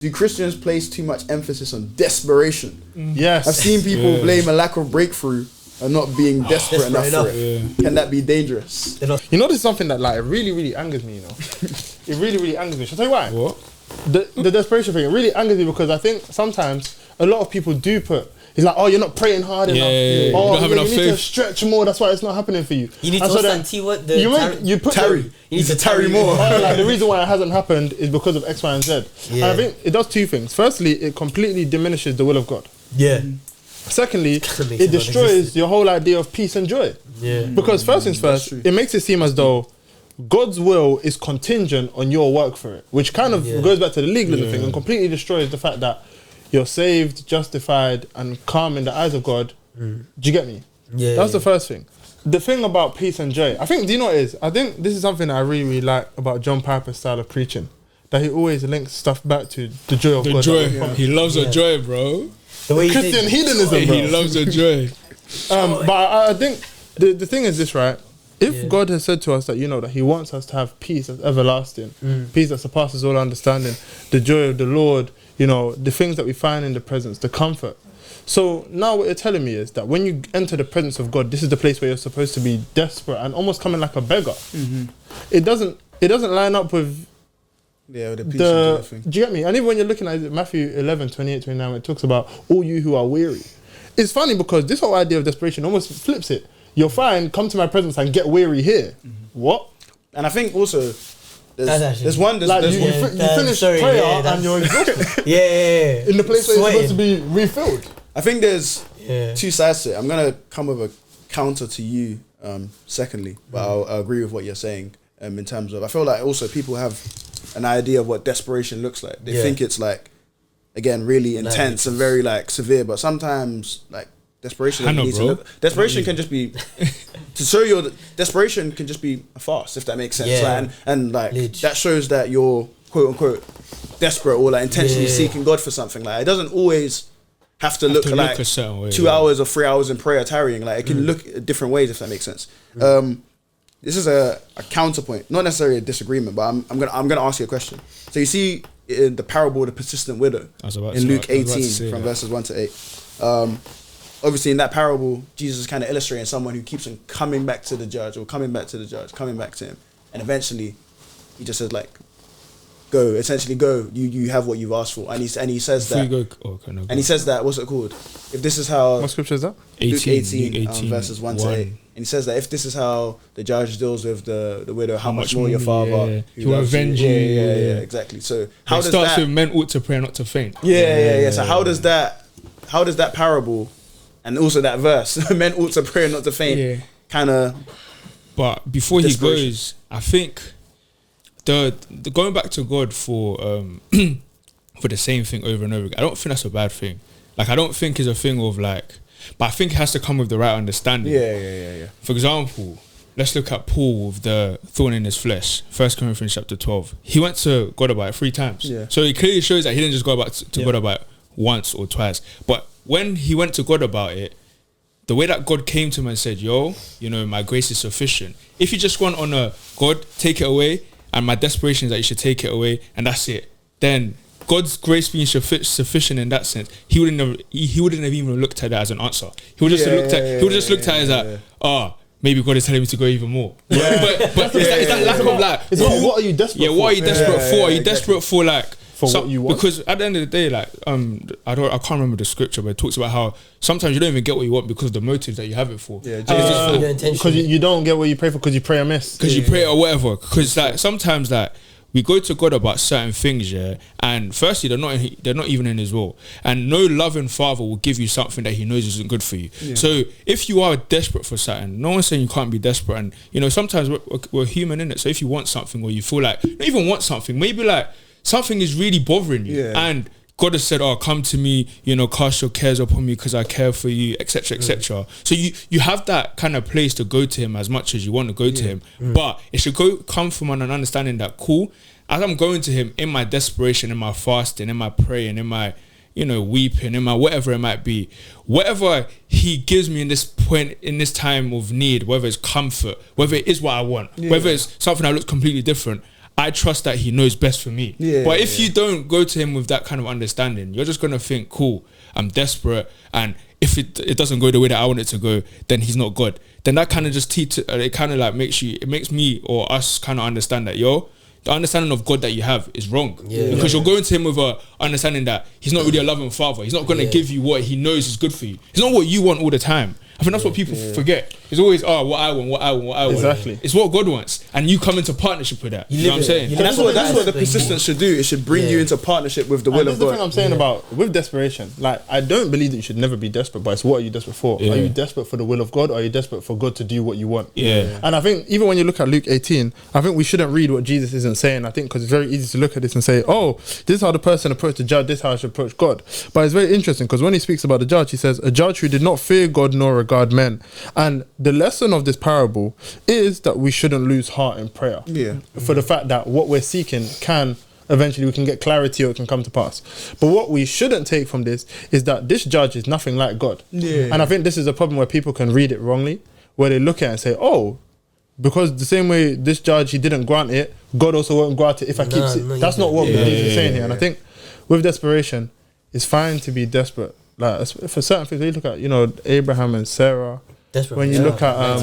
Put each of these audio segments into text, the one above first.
do Christians place too much emphasis on desperation? Yes. I've seen people blame a lack of breakthrough and not being desperate enough for it. Yeah. Can that be dangerous? You know, this is something that like really, really angers me, you know. It really, really angers me. Shall I tell you why? What? The desperation thing, it really angers me because I think sometimes a lot of people do put, it's like, oh, you're not praying hard enough. Yeah. Oh, you don't have enough you need to stretch more, that's why it's not happening for you. You need to what's that T word? You put tarry. You need to tarry more. Like, the reason why it hasn't happened is because of X, Y, and Z. Yeah. And I think it does two things. Firstly, it completely diminishes the will of God. Yeah. Secondly, it destroys your whole idea of peace and joy. Yeah. Because first things first, it makes it seem as though God's will is contingent on your work for it, which kind of goes back to the legalism thing and completely destroys the fact that you're saved, justified, and calm in the eyes of God. Do you get me? Yeah. That's the first thing. The thing about peace and joy, I think, do you know what it is? I think this is something that I really, really like about John Piper's style of preaching, that he always links stuff back to the joy of God. The joy. He loves the joy, bro. The way Christian hedonism, bro. He loves the joy. But I think the thing is this, right? If God has said to us that, you know, that he wants us to have peace that's everlasting, peace that surpasses all understanding, the joy of the Lord, you know, the things that we find in the presence, the comfort. So now what you're telling me is that when you enter the presence of God, this is the place where you're supposed to be desperate and almost coming like a beggar. It doesn't line up with the peace and joy thing. Do you get me? And even when you're looking at Matthew 11, 28, 29, it talks about all you who are weary. It's funny because this whole idea of desperation almost flips it. You're fine, come to my presence and get weary here. What? And I think also there's one you finish prayer and you're exhausted. In the place where you're supposed to be refilled. I think there's two sides to it. I'm gonna come with a counter to you secondly, but I'll agree with what you're saying in terms of, I feel like also people have an idea of what desperation looks like. They think it's like, again, really intense and very like severe, but sometimes like desperation desperation can just be to show your desperation can just be a farce, if that makes sense. Like, and like that shows that you're quote unquote desperate or like intentionally seeking God for something. Like it doesn't always have to look like a certain way, 2 hours or 3 hours in prayer tarrying. Like it can look different ways, if that makes sense. This is a counterpoint, not necessarily a disagreement, but I'm gonna ask you a question. So you see in the parable of the persistent widow in Luke 18 from verses 1 to 8. Obviously in that parable, Jesus is kind of illustrating someone who keeps on coming back to the judge or coming back to the judge, coming back to him. And eventually he just says like, go, essentially go, you have what you've asked for. And he says that, and he says that, what's it called? If this is how... What scripture is that? Luke 18 verses 1 to 8. And he says that if this is how the judge deals with the widow, how much more your father... He will avenge you. Yeah, exactly. So how does that... It starts with men ought to pray, not to faint. Yeah. So how does that parable... And also that verse, men ought to pray not to faint, kind of. But before he goes, I think the going back to God for for the same thing over and over again, I don't think that's a bad thing. Like I don't think it's a thing of like, but I think it has to come with the right understanding. Yeah. For example, let's look at Paul with the thorn in his flesh. 1 Corinthians chapter 12. He went to God about it 3 times. Yeah. So it clearly shows that he didn't just go about to God about it once or twice, but when he went to God about it, the way that God came to him and said, yo, you know, my grace is sufficient. If you just went on a, God, take it away, and my desperation is that you should take it away, and that's it, then God's grace being sufficient in that sense, he wouldn't have even looked at that as an answer. He would just looked at it as like, maybe God is telling me to go even more. But it's that lack of like, it's about what are you desperate for? Yeah, what are you desperate for? Are you desperate for like, what you want? Because at the end of the day, like I can't remember the scripture, but it talks about how sometimes you don't even get what you want because of the motives that you have it for. Yeah, because you don't get what you pray for because you pray amiss. Because you pray or whatever. Because like sometimes like we go to God about certain things, and firstly they're not even in His will, and no loving father will give you something that he knows isn't good for you. Yeah. So if you are desperate for something, no one's saying you can't be desperate, and you know sometimes we're human in it. So if you want something or you feel like not even want something, maybe like something is really bothering you, and God has said, come to me, you know, cast your cares upon me because I care for you, etc, etc. So you have that kind of place to go to Him as much as you want to go to Him, but it should come from an understanding that, cool, as I'm going to Him in my desperation, in my fasting, in my praying, in my, you know, weeping, in my whatever it might be, whatever He gives me in this point, in this time of need, whether it's comfort, whether it is what I want, whether it's something that looks completely different, I trust that he knows best for me. Yeah, but if you don't go to him with that kind of understanding, you're just gonna think, cool, I'm desperate, and if it doesn't go the way that I want it to go, then he's not God. Then that kind of just it kind of like makes me or us kind of understand that the understanding of God that you have is wrong. Because you're going to him with a understanding that he's not really a loving father. He's not going to give you what he knows is good for you. It's not what you want all the time. I think that's what people forget. It's always, what I want. Exactly. It's what God wants. And you come into partnership with that. You know what I'm saying? And that's what the persistence should do. It should bring you into partnership with the will of God. That's the thing I'm saying about with desperation. Like, I don't believe that you should never be desperate, but it's what are you desperate for? Are you desperate for the will of God, or are you desperate for God to do what you want? And I think even when you look at Luke 18, I think we shouldn't read what Jesus isn't saying. I think because it's very easy to look at this and say, oh, this is how the person approached the judge, this is how I should approach God. But it's very interesting because when he speaks about the judge, he says, a judge who did not fear God nor regard men. And the lesson of this parable is that we shouldn't lose heart in prayer. For the fact that what we're seeking eventually we can get clarity or it can come to pass. But what we shouldn't take from this is that this judge is nothing like God. And I think this is a problem where people can read it wrongly, where they look at it and say, oh, because the same way this judge, he didn't grant it, God also won't grant it if I keep it. That's not what Jesus is saying here. And I think with desperation, it's fine to be desperate. Like for certain things, you look at, Abraham and Sarah. When you look at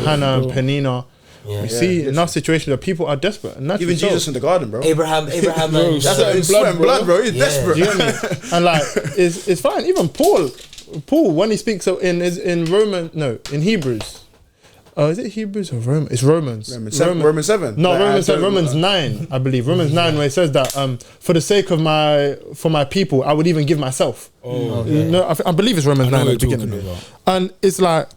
Hannah and Penina, you see enough situations where people are desperate. And even Jesus in the garden, bro. Abraham bro, that's like sweat blood, bro. He's desperate. Do you know what I mean? And like, it's fine. Even Paul, when he speaks in Hebrews. Is it Hebrews or Romans? It's Romans. Romans 7. No, Romans 9, I believe. Romans 9, where it says that for the sake of my people, I would even give myself. I believe it's Romans 9 at the beginning. And it's like,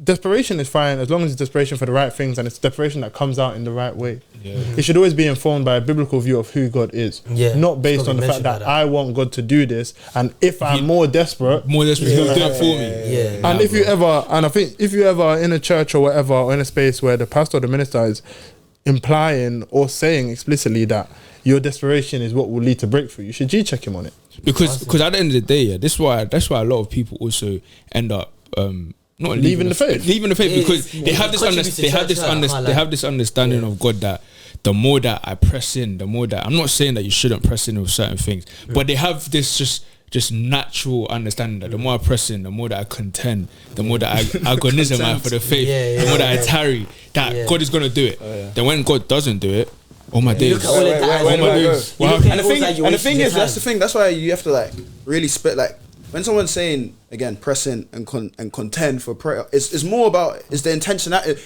desperation is fine as long as it's desperation for the right things and it's desperation that comes out in the right way. It should always be informed by a biblical view of who God is, not based on the fact that I want God to do this, and if I'm more desperate, he's gonna do it for me. And if you ever are in a church or whatever, or in a space where the pastor or the minister is implying or saying explicitly that your desperation is what will lead to breakthrough, you should G-check him on it. Because at the end of the day, that's why a lot of people also end up not leaving the faith because they have this understanding of God that the more that I press in, the more that I'm not saying that you shouldn't press in with certain things, but they have this just natural understanding that the more I press in, the more that I contend, the more that I agonism I for the faith, the more that I tarry, that God is gonna do it. Then when God doesn't do it, oh my days, And the thing is, that's the thing. That's why you have to like really spit like. When someone's saying again, pressing and contend for prayer, it's more about the intention. It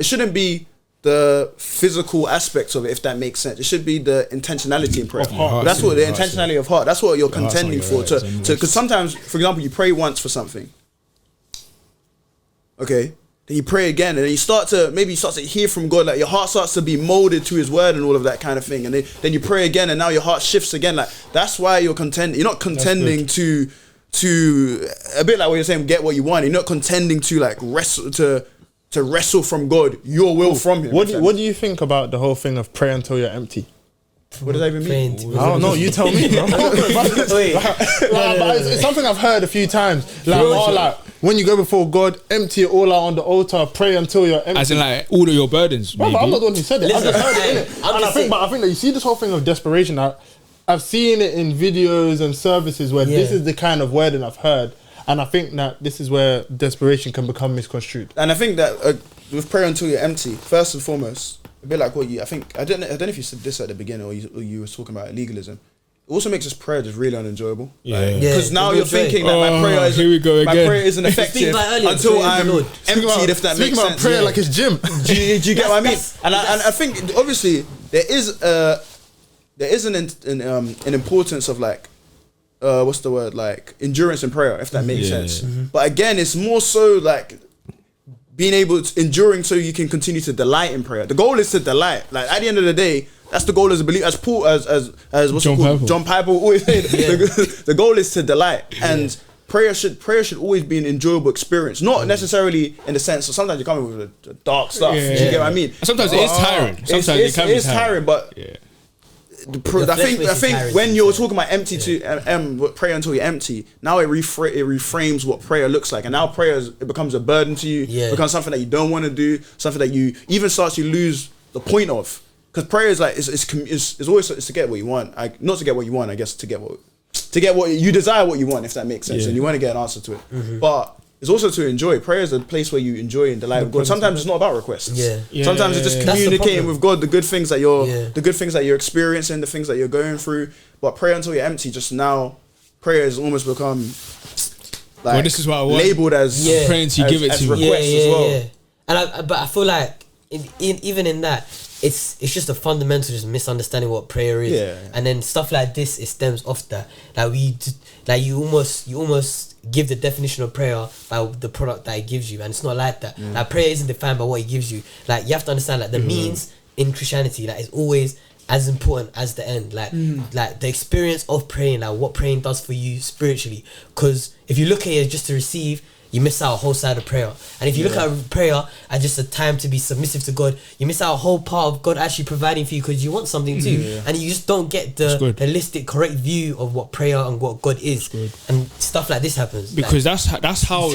shouldn't be the physical aspects of it, if that makes sense. It should be the intentionality in prayer. That's what the intentionality of heart. That's what you're contending for. Because sometimes, for example, you pray once for something. Okay, then you pray again, and then you start to hear from God. Like your heart starts to be molded to His word and all of that kind of thing. And then you pray again, and now your heart shifts again. Like that's why you're contending. You're not contending to a bit like what you're saying, get what you want. You're not contending to like wrestle to wrestle from God your will from Him. What do you think about the whole thing of pray until you're empty? What does that even mean? I don't know. You tell me, bro. It's something I've heard a few times. Like when you go before God, empty it all out on the altar, pray until you're empty. As in like all of your burdens. Bro, I'm not the one who said it. I just heard it, innit? I think that you see this whole thing of desperation. I've seen it in videos and services where this is the kind of wording I've heard, and I think that this is where desperation can become misconstrued. And I think that with prayer until you're empty, first and foremost, a bit like what I don't know if you said this at the beginning or you were talking about legalism. It also makes this prayer just really unenjoyable. Because now you're thinking that my prayer isn't effective until I'm emptied, if that makes sense. Speaking about prayer like it's gym. Do you get what I mean? And I think obviously there is an importance of like what's the word, like endurance in prayer, if that makes sense. But again, it's more so like being able to enduring so you can continue to delight in prayer. The goal is to delight. Like at the end of the day, that's the goal as a believer. As Paul, as what's it called? John Piper always said, the goal is to delight. And prayer should always be an enjoyable experience. Not necessarily in the sense of sometimes you come in with the dark stuff. You get what I mean? Sometimes it is tiring. Sometimes it can be tiring, but I think when you're talking about empty to pray until you're empty, now it reframes what prayer looks like, and now it becomes a burden to you. It becomes something that you don't want to do, something that you even you lose the point of. because prayer is like it's always to get what you want. Not to get what you want, I guess to get what you desire, what you want, if that makes sense, and you want to get an answer to it. But it's also to enjoy. Prayer is a place where you enjoy and delight with God. Sometimes it's not about requests. Sometimes it's just communicating with God the good things that you're experiencing, the things that you're going through. But pray until you're empty. Just now, prayer has almost become like this is what I want. Labeled as praying to give it to requests as well. And but I feel like even in that, it's just a fundamental just misunderstanding what prayer is. And then stuff like this, it stems off that. Like you almost give the definition of prayer by the product that it gives you, and it's not like that. Like prayer isn't defined by what it gives you. Like you have to understand, like the means in Christianity, like is always as important as the end. Like the experience of praying, like what praying does for you spiritually. Because if you look at it just to receive, you miss out a whole side of prayer. And if you look at prayer as just a time to be submissive to God, you miss out a whole part of God actually providing for you because you want something too. And you just don't get the holistic, correct view of what prayer and what God is. And stuff like this happens. Because that's how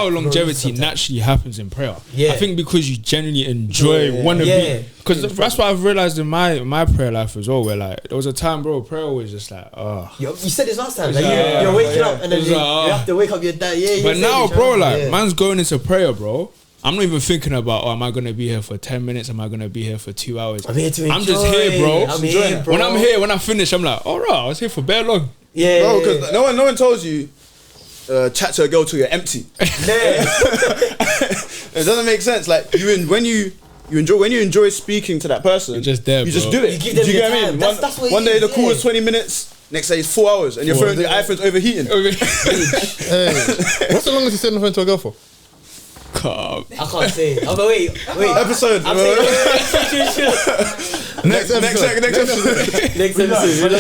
longevity naturally happens in prayer. I think because you genuinely want to be. Because that's what I've realised in my prayer life as well, where like there was a time, bro, prayer was just like, You said this last time. Like you're waking up and then you have to wake up your dad. But now, bro, like man's going into prayer, bro. I'm not even thinking about, am I going to be here for 10 minutes? Am I going to be here for 2 hours? I'm here to enjoy. I'm just here, bro. I'm here, bro. When I finish, I'm like, all right, I was here for bare long. Bro, because no one tells you, chat to a girl till you're empty. It doesn't make sense. Like when you enjoy speaking to that person, you're just there, you just do it. You give them your time. That's what one day the call is 20 minutes, next day it's 4 hours, and your iPhone's overheating. What's the longest you said on the phone to a girl for? I can't say. Oh, but wait. Episode. Next episode. Next episode. Next episode.